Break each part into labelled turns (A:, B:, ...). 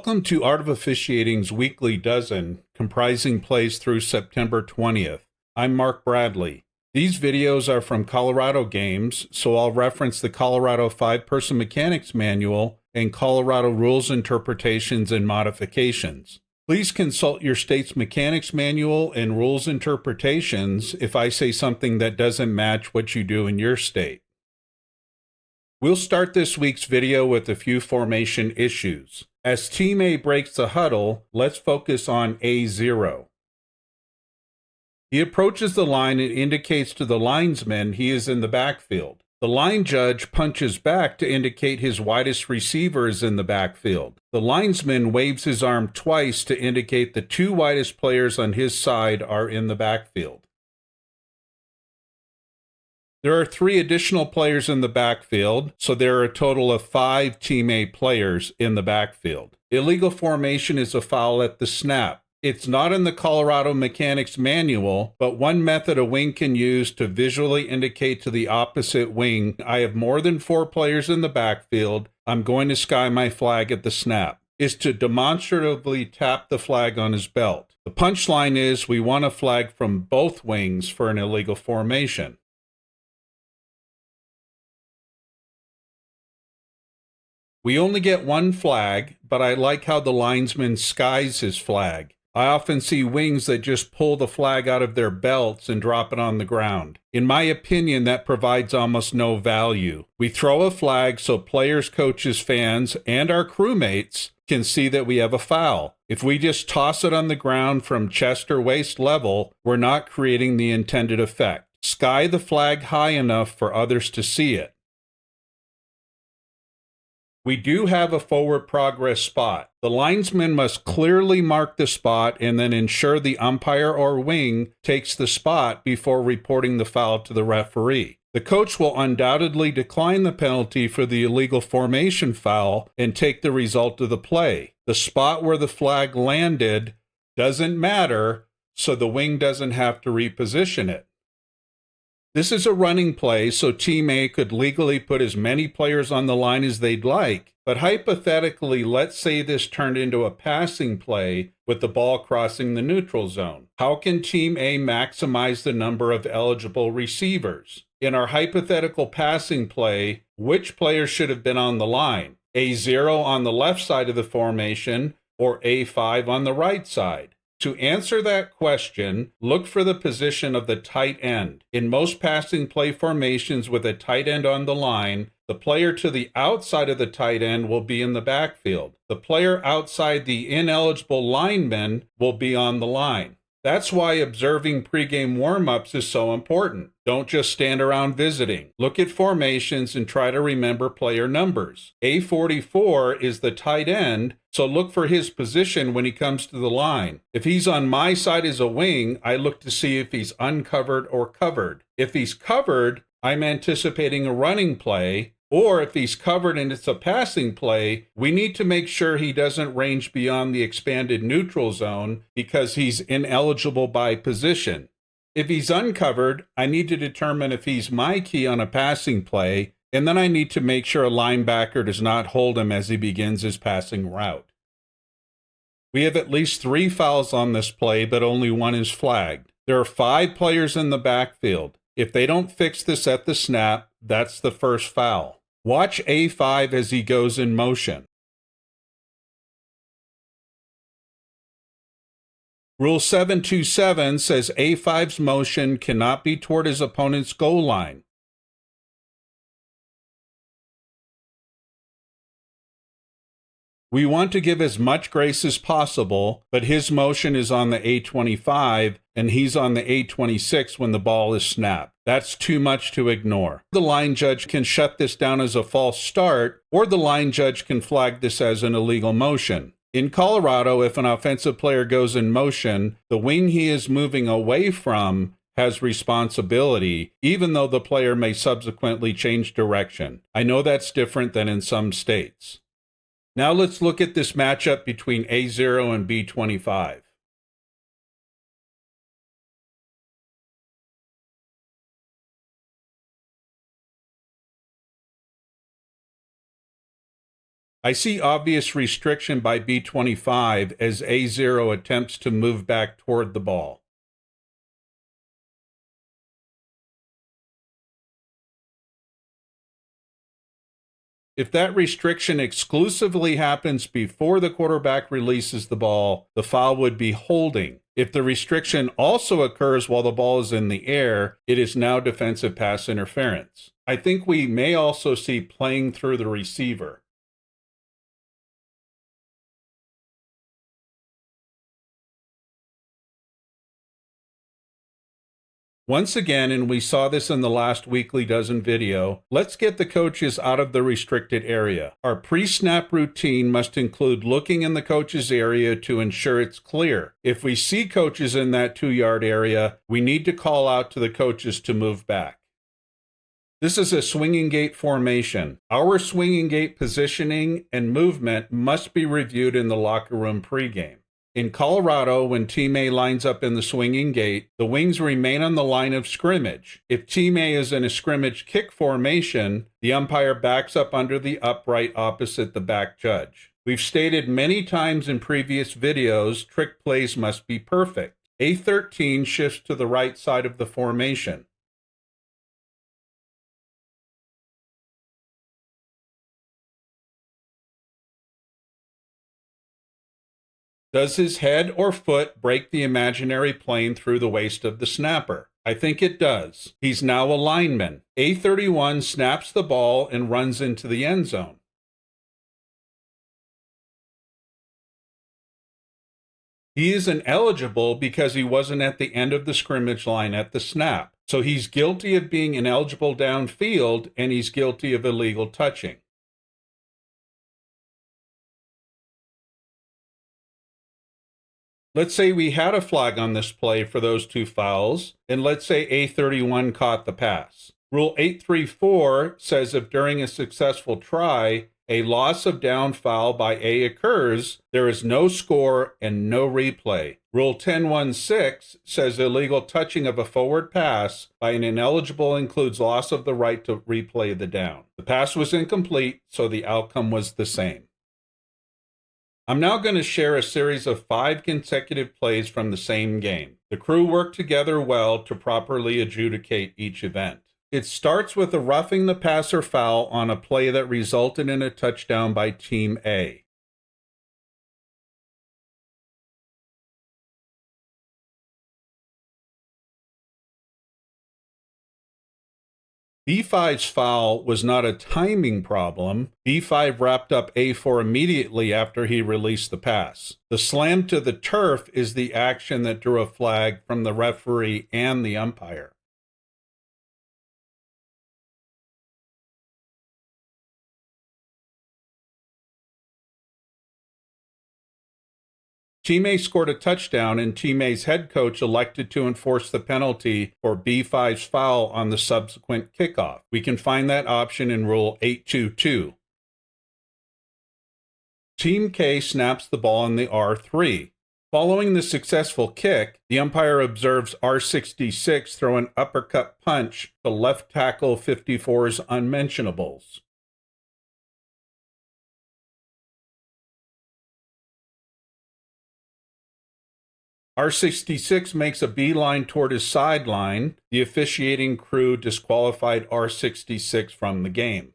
A: Welcome to Art of Officiating's weekly dozen, comprising plays through September 20th. I'm Mark Bradley. These videos are from Colorado games, so I'll reference the Colorado 5-Person Mechanics Manual and Colorado Rules Interpretations and Modifications. Please consult your state's Mechanics Manual and Rules Interpretations if I say something that doesn't match what you do in your state. We'll start this week's video with a few formation issues. As Team A breaks the huddle, let's focus on A0. He approaches the line and indicates to the linesman he is in the backfield. The line judge punches back to indicate his widest receiver is in the backfield. The linesman waves his arm twice to indicate the two widest players on his side are in the backfield. There are 3 additional players in the backfield, so there are a total of 5 Team A players in the backfield. Illegal formation is a foul at the snap. It's not in the Colorado Mechanics Manual, but one method a wing can use to visually indicate to the opposite wing, I have more than 4 players in the backfield, I'm going to sky my flag at the snap, is to demonstratively tap the flag on his belt. The punchline is we want a flag from both wings for an illegal formation. We only get one flag, but I like how the linesman skies his flag. I often see wings that just pull the flag out of their belts and drop it on the ground. In my opinion, that provides almost no value. We throw a flag so players, coaches, fans, and our crewmates can see that we have a foul. If we just toss it on the ground from chest or waist level, we're not creating the intended effect. Sky the flag high enough for others to see it. We do have a forward progress spot. The linesman must clearly mark the spot and then ensure the umpire or wing takes the spot before reporting the foul to the referee. The coach will undoubtedly decline the penalty for the illegal formation foul and take the result of the play. The spot where the flag landed doesn't matter, so the wing doesn't have to reposition it. This is a running play, so Team A could legally put as many players on the line as they'd like, but hypothetically, let's say this turned into a passing play with the ball crossing the neutral zone. How can Team A maximize the number of eligible receivers? In our hypothetical passing play, which players should have been on the line? A0 on the left side of the formation or A5 on the right side? To answer that question, look for the position of the tight end. In most passing play formations with a tight end on the line, the player to the outside of the tight end will be in the backfield. The player outside the ineligible lineman will be on the line. That's why observing pregame warm-ups is so important. Don't just stand around visiting. Look at formations and try to remember player numbers. A44 is the tight end, so look for his position when he comes to the line. If he's on my side as a wing, I look to see if he's uncovered or covered. If he's covered, I'm anticipating a running play. Or if he's covered and it's a passing play, we need to make sure he doesn't range beyond the expanded neutral zone because he's ineligible by position. If he's uncovered, I need to determine if he's my key on a passing play, and then I need to make sure a linebacker does not hold him as he begins his passing route. We have at least 3 fouls on this play, but only 1 is flagged. There are 5 players in the backfield. If they don't fix this at the snap, that's the first foul. Watch A5 as he goes in motion. Rule 727 says A5's motion cannot be toward his opponent's goal line. We want to give as much grace as possible, but his motion is on the A25 and he's on the A26 when the ball is snapped. That's too much to ignore. The line judge can shut this down as a false start, or the line judge can flag this as an illegal motion. In Colorado, if an offensive player goes in motion, the wing he is moving away from has responsibility, even though the player may subsequently change direction. I know that's different than in some states. Now let's look at this matchup between A0 and B25. I see obvious restriction by B25 as A0 attempts to move back toward the ball. If that restriction exclusively happens before the quarterback releases the ball, the foul would be holding. If the restriction also occurs while the ball is in the air, it is now defensive pass interference. I think we may also see playing through the receiver. Once again, and we saw this in the last Weekly Dozen video, let's get the coaches out of the restricted area. Our pre-snap routine must include looking in the coach's area to ensure it's clear. If we see coaches in that 2-yard area, we need to call out to the coaches to move back. This is a swinging gate formation. Our swinging gate positioning and movement must be reviewed in the locker room pregame. In Colorado, when Team A lines up in the swinging gate, the wings remain on the line of scrimmage. If Team A is in a scrimmage kick formation, the umpire backs up under the upright opposite the back judge. We've stated many times in previous videos, trick plays must be perfect. A13 shifts to the right side of the formation. Does his head or foot break the imaginary plane through the waist of the snapper? I think it does. He's now a lineman. A31 snaps the ball and runs into the end zone. He is ineligible because he wasn't at the end of the scrimmage line at the snap. So he's guilty of being ineligible downfield, and he's guilty of illegal touching. Let's say we had a flag on this play for those two fouls, and let's say A31 caught the pass. Rule 834 says if during a successful try, a loss of down foul by A occurs, there is no score and no replay. Rule 1016 says illegal touching of a forward pass by an ineligible includes loss of the right to replay the down. The pass was incomplete, so the outcome was the same. I'm now going to share a series of 5 consecutive plays from the same game. The crew worked together well to properly adjudicate each event. It starts with a roughing the passer foul on a play that resulted in a touchdown by Team A. B5's foul was not a timing problem. B5 wrapped up A4 immediately after he released the pass. The slam to the turf is the action that drew a flag from the referee and the umpire. Team A scored a touchdown, and Team A's head coach elected to enforce the penalty for B5's foul on the subsequent kickoff. We can find that option in Rule 822. Team K snaps the ball in the R3. Following the successful kick, the umpire observes R66 throw an uppercut punch to left tackle 54's unmentionables. R66 makes a beeline toward his sideline. The officiating crew disqualified R66 from the game.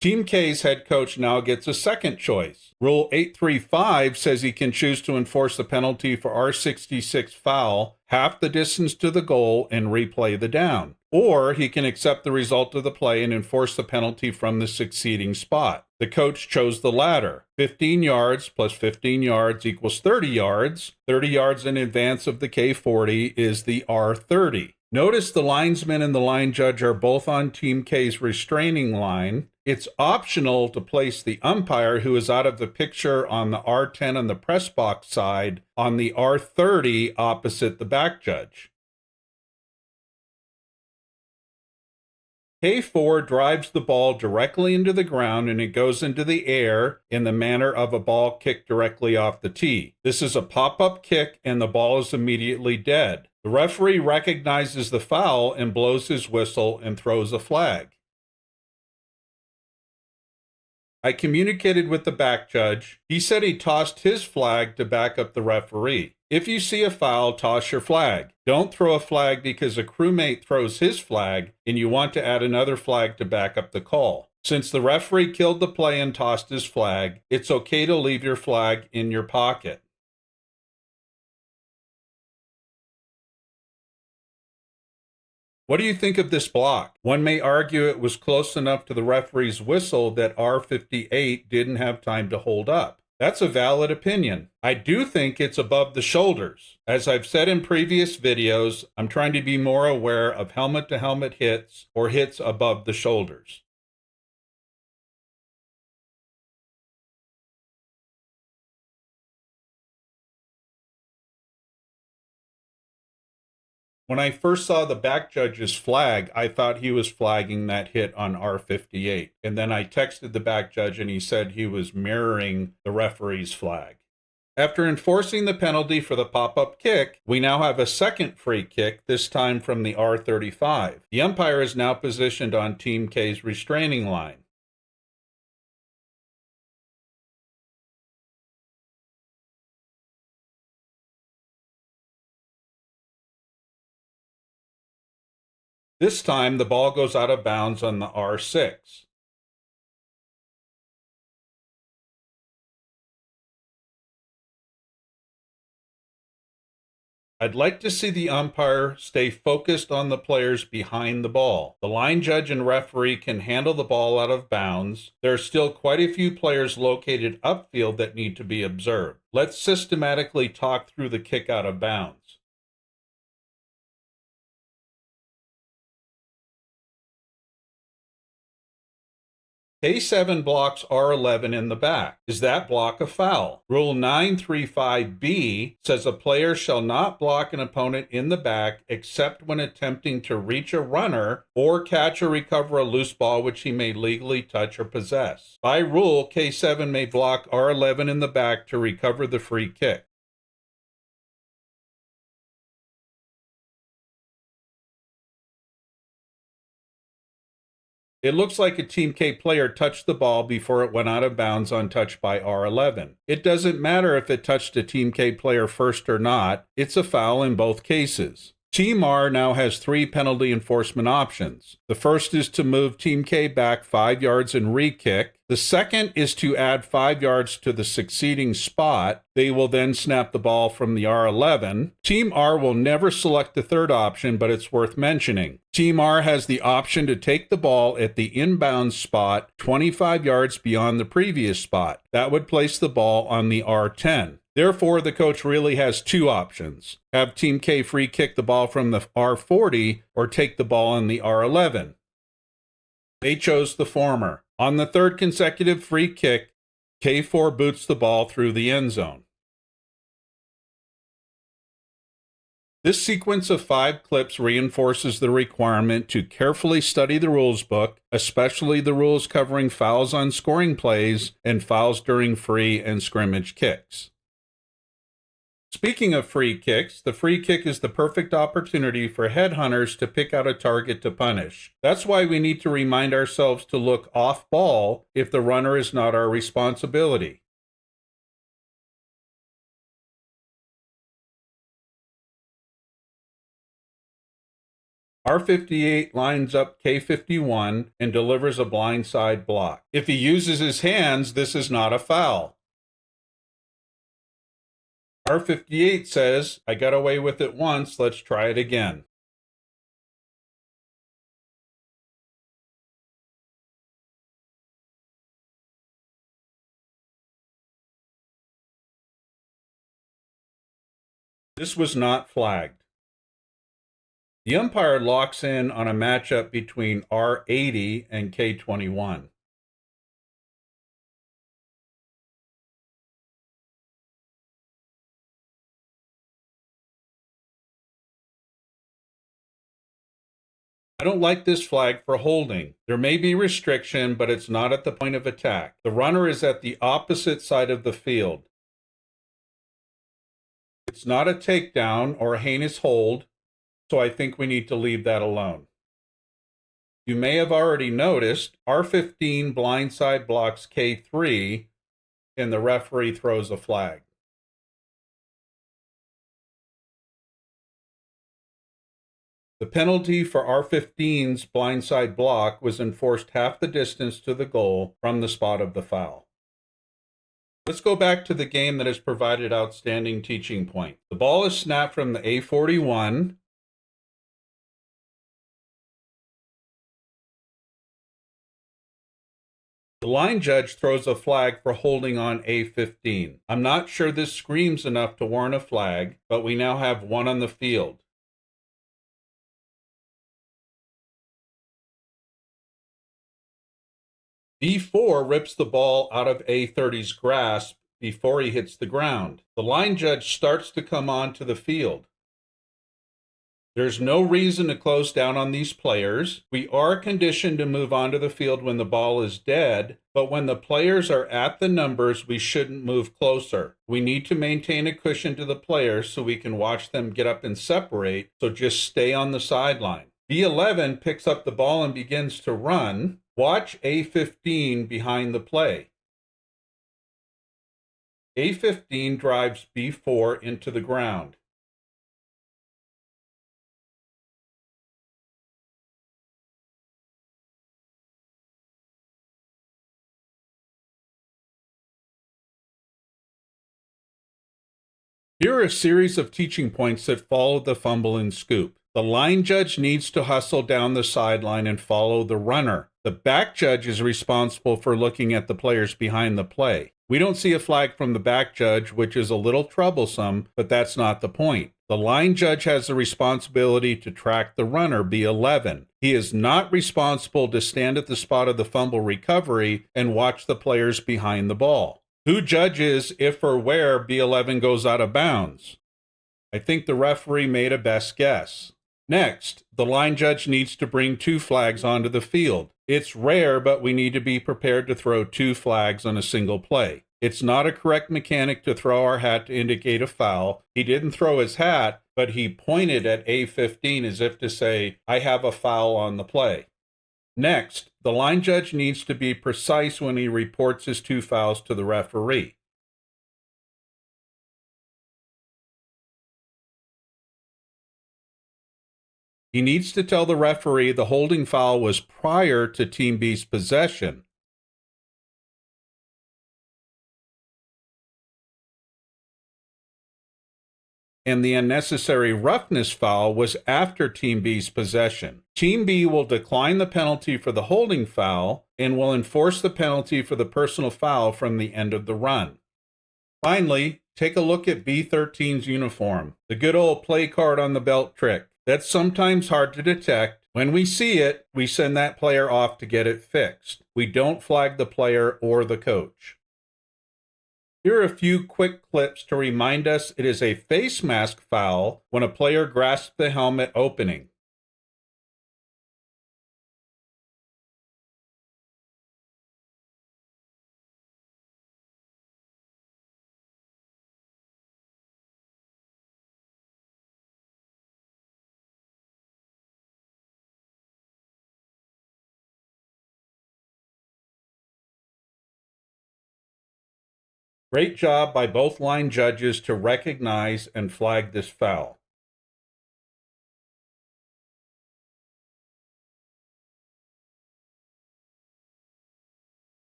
A: Team K's head coach now gets a second choice. Rule 835 says he can choose to enforce the penalty for R66 foul half the distance to the goal and replay the down. Or he can accept the result of the play and enforce the penalty from the succeeding spot. The coach chose the latter. 15 yards plus 15 yards equals 30 yards. 30 yards in advance of the K40 is the R30. Notice the linesman and the line judge are both on Team K's restraining line. It's optional to place the umpire, who is out of the picture on the R10 on the press box side, on the R30 opposite the back judge. K4 drives the ball directly into the ground, and it goes into the air in the manner of a ball kicked directly off the tee. This is a pop-up kick, and the ball is immediately dead. The referee recognizes the foul and blows his whistle and throws a flag. I communicated with the back judge. He said he tossed his flag to back up the referee. If you see a foul, toss your flag. Don't throw a flag because a crewmate throws his flag and you want to add another flag to back up the call. Since the referee killed the play and tossed his flag, it's okay to leave your flag in your pocket. What do you think of this block? One may argue it was close enough to the referee's whistle that R58 didn't have time to hold up. That's a valid opinion. I do think it's above the shoulders. As I've said in previous videos, I'm trying to be more aware of helmet-to-helmet hits or hits above the shoulders. When I first saw the back judge's flag, I thought he was flagging that hit on R58. And then I texted the back judge and he said he was mirroring the referee's flag. After enforcing the penalty for the pop-up kick, we now have a second free kick, this time from the R35. The umpire is now positioned on Team K's restraining line. This time, the ball goes out of bounds on the R6. I'd like to see the umpire stay focused on the players behind the ball. The line judge and referee can handle the ball out of bounds. There are still quite a few players located upfield that need to be observed. Let's systematically talk through the kick out of bounds. K7 blocks R11 in the back. Is that block a foul? Rule 935B says a player shall not block an opponent in the back except when attempting to reach a runner or catch or recover a loose ball which he may legally touch or possess. By rule, K7 may block R11 in the back to recover the free kick. It looks like a Team K player touched the ball before it went out of bounds untouched by R11. It doesn't matter if it touched a Team K player first or not, it's a foul in both cases. Team R now has 3 penalty enforcement options. The first is to move Team K back 5 yards and re-kick. The second is to add 5 yards to the succeeding spot. They will then snap the ball from the R11. Team R will never select the third option, but it's worth mentioning. Team R has the option to take the ball at the inbound spot 25 yards beyond the previous spot. That would place the ball on the R10. Therefore, the coach really has 2 options. Have Team K free kick the ball from the R40 or take the ball on the R11. They chose the former. On the third consecutive free kick, K4 boots the ball through the end zone. This sequence of 5 clips reinforces the requirement to carefully study the rules book, especially the rules covering fouls on scoring plays and fouls during free and scrimmage kicks. Speaking of free kicks, the free kick is the perfect opportunity for headhunters to pick out a target to punish. That's why we need to remind ourselves to look off ball if the runner is not our responsibility. R58 lines up K51 and delivers a blindside block. If he uses his hands, this is not a foul. R58 says, I got away with it once, let's try it again. This was not flagged. The umpire locks in on a matchup between R80 and K21. I don't like this flag for holding. There may be restriction, but it's not at the point of attack. The runner is at the opposite side of the field. It's not a takedown or a heinous hold, so I think we need to leave that alone. You may have already noticed R15 blindside blocks K3 and the referee throws a flag. The penalty for R15's blindside block was enforced half the distance to the goal from the spot of the foul. Let's go back to the game that has provided outstanding teaching point. The ball is snapped from the A41. The line judge throws a flag for holding on A15. I'm not sure this screams enough to warrant a flag, but we now have one on the field. B4 rips the ball out of A30's grasp before he hits the ground. The line judge starts to come onto the field. There's no reason to close down on these players. We are conditioned to move onto the field when the ball is dead, but when the players are at the numbers, we shouldn't move closer. We need to maintain a cushion to the players so we can watch them get up and separate, so just stay on the sideline. B11 picks up the ball and begins to run. Watch A15 behind the play. A15 drives B4 into the ground. Here are a series of teaching points that follow the fumble and scoop. The line judge needs to hustle down the sideline and follow the runner. The back judge is responsible for looking at the players behind the play. We don't see a flag from the back judge, which is a little troublesome, but that's not the point. The line judge has the responsibility to track the runner, B11. He is not responsible to stand at the spot of the fumble recovery and watch the players behind the ball. Who judges if or where B11 goes out of bounds? I think the referee made a best guess. Next, the line judge needs to bring two flags onto the field. It's rare, but we need to be prepared to throw two flags on a single play. It's not a correct mechanic to throw our hat to indicate a foul. He didn't throw his hat, but he pointed at A15 as if to say, I have a foul on the play. Next, the line judge needs to be precise when he reports his two fouls to the referee. He needs to tell the referee the holding foul was prior to Team B's possession. And the unnecessary roughness foul was after Team B's possession. Team B will decline the penalty for the holding foul and will enforce the penalty for the personal foul from the end of the run. Finally, take a look at B13's uniform, the good old play card on the belt trick. That's sometimes hard to detect. When we see it, we send that player off to get it fixed. We don't flag the player or the coach. Here are a few quick clips to remind us it is a face mask foul when a player grasps the helmet opening. Great job by both line judges to recognize and flag this foul.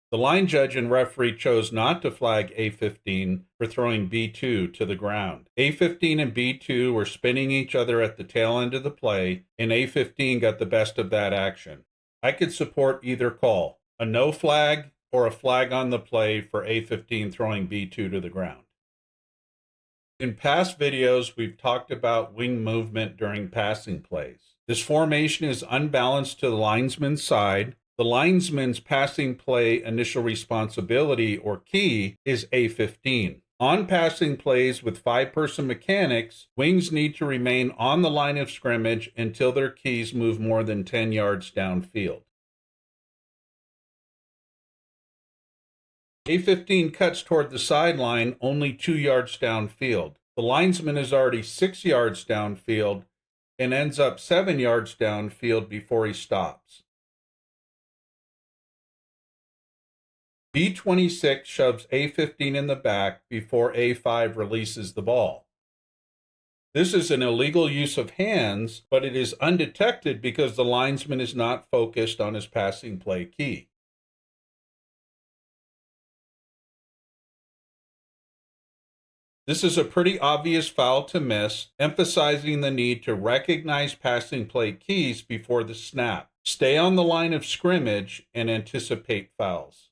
A: The line judge and referee chose not to flag A15 for throwing B2 to the ground. A15 and B2 were spinning each other at the tail end of the play, and A15 got the best of that action. I could support either call, a no flag or a flag on the play for A15 throwing B2 to the ground. In past videos, we've talked about wing movement during passing plays. This formation is unbalanced to the linesman's side. The linesman's passing play initial responsibility, or key, is A15. On passing plays with five-person mechanics, wings need to remain on the line of scrimmage until their keys move more than 10 yards downfield. A15 cuts toward the sideline only 2 yards downfield. The linesman is already 6 yards downfield and ends up 7 yards downfield before he stops. B26 shoves A15 in the back before A5 releases the ball. This is an illegal use of hands, but it is undetected because the linesman is not focused on his passing play key. This is a pretty obvious foul to miss, emphasizing the need to recognize passing play keys before the snap, stay on the line of scrimmage, and anticipate fouls.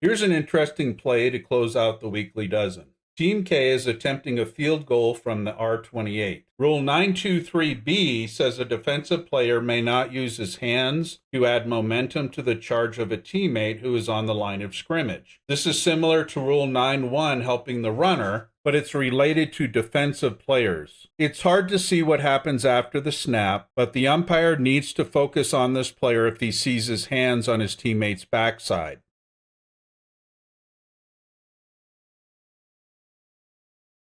A: Here's an interesting play to close out the weekly dozen. Team K is attempting a field goal from the R28. Rule 923B says a defensive player may not use his hands to add momentum to the charge of a teammate who is on the line of scrimmage. This is similar to Rule 9-1 helping the runner, but it's related to defensive players. It's hard to see what happens after the snap, but the umpire needs to focus on this player if he sees his hands on his teammate's backside.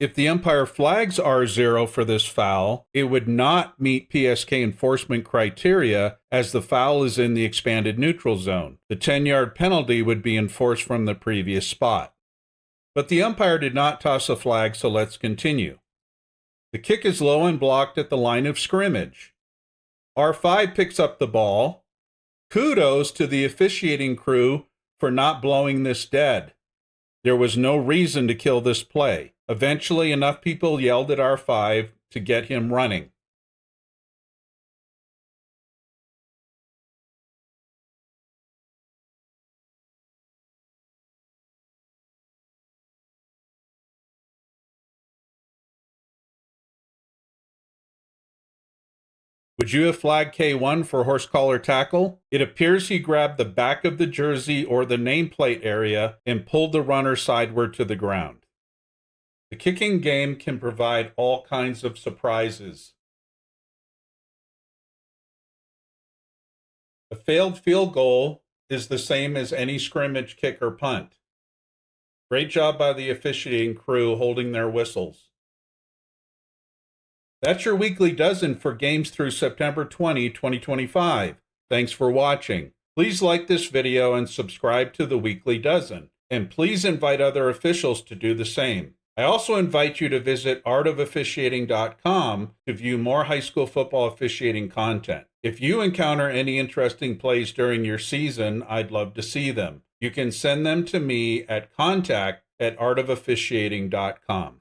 A: If the umpire flags R0 for this foul, it would not meet PSK enforcement criteria as the foul is in the expanded neutral zone. The 10-yard penalty would be enforced from the previous spot. But the umpire did not toss a flag, so let's continue. The kick is low and blocked at the line of scrimmage. R5 picks up the ball. Kudos to the officiating crew for not blowing this dead. There was no reason to kill this play. Eventually, enough people yelled at R5 to get him running. Would you have flagged K1 for horse collar tackle? It appears he grabbed the back of the jersey or the nameplate area and pulled the runner sideward to the ground. The kicking game can provide all kinds of surprises. A failed field goal is the same as any scrimmage kick or punt. Great job by the officiating crew holding their whistles. That's your weekly dozen for games through September 20, 2025. Thanks for watching. Please like this video and subscribe to the weekly dozen. And please invite other officials to do the same. I also invite you to visit artofofficiating.com to view more high school football officiating content. If you encounter any interesting plays during your season, I'd love to see them. You can send them to me at contact@artofofficiating.com.